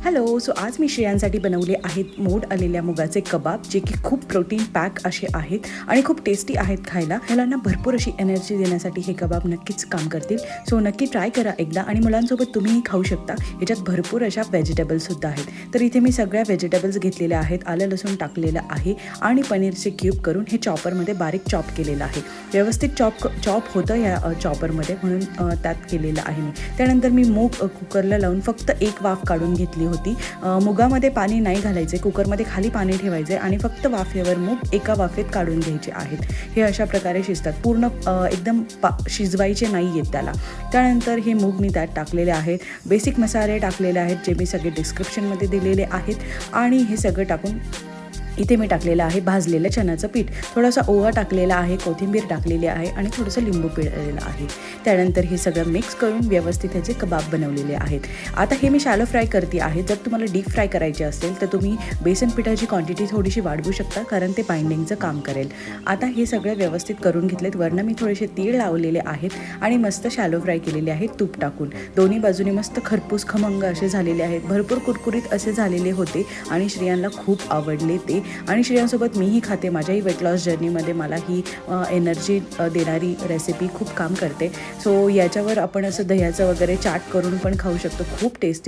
Hello. So आज मी श्रेयांसाठी बनवले आहेत मोड आलेल्या मुगाचे कबाब, जे की खूप प्रोटीन पॅक असे आहेत आणि खूप टेस्टी आहेत खायला. मुलांना भरपूर अशी एनर्जी देण्यासाठी हे कबाब नक्कीच काम करतील. सो नक्की ट्राय करा एकदा आणि मुलांसोबत तुम्हीही खाऊ शकता. याच्यात भरपूर अशा व्हेजिटेबल्ससुद्धा आहेत. तर इथे मी सगळ्या व्हेजिटेबल्स घेतलेल्या आहेत. आलं लसूण टाकलेलं आहे आणि पनीरचे क्यूब करून हे चॉपरमध्ये बारीक चॉप केलेलं आहे. व्यवस्थित चॉप होतं या चॉपरमध्ये, म्हणून त्यात केलेलं आहे मी. त्यानंतर मी मूग कुकरला लावून फक्त एक वाफ काढून घेतली होती. मुगामध्ये पाणी नाही घालायचे, कुकरमध्ये खाली पाणी ठेवायचे आणि फक्त वाफेवर मूग एका वाफेत काढून घ्यायचे आहेत. हे अशा प्रकारे शिजतात. पूर्ण एकदम शिजवायचे नाही आहेत त्याला. त्यानंतर हे मूग मी त्यात टाकलेले आहेत. बेसिक मसाले टाकलेले आहेत, जे मी सगळे डिस्क्रिप्शनमध्ये दिलेले आहेत. आणि हे सगळं टाकून इथे मी टाकलेलं आहे भाजलेलं चण्याचं पीठ, थोडासा ओवा टाकलेला आहे, कोथिंबीर टाकलेली आहे आणि थोडंसं लिंबू पिळलेलं आहे. त्यानंतर हे सगळं मिक्स करून व्यवस्थित ह्याचे कबाब बनवलेले आहेत. आता हे मी शॅलो फ्राय करते आहे. जर तुम्हाला डीप फ्राय करायचे असेल तर तुम्ही बेसन पिठाची क्वांटिटी थोडीशी वाढवू शकता, कारण ते बाइंडिंगचं काम करेल. आता हे सगळं व्यवस्थित करून घेतलेत. वरनं मी थोडेसे तीळ लावलेले आहेत आणि मस्त शॅलो फ्राय केलेले आहेत तूप टाकून. दोन्ही बाजूने मस्त खरपूस खमंग असे झालेले आहेत. भरपूर कुरकुरीत असे झालेले होते आणि श्रेयांना खूप आवडले ते. आणि श्रेयांसोबत मीही खाते. माझ्याही वेट लॉस जर्नीमध्ये मला ही एनर्जी देणारी रेसिपी खूप काम करते. सो याच्यावर आपण असं दह्याचं वगैरे चाट करून पण खाऊ शकतो. खूप टेस्टी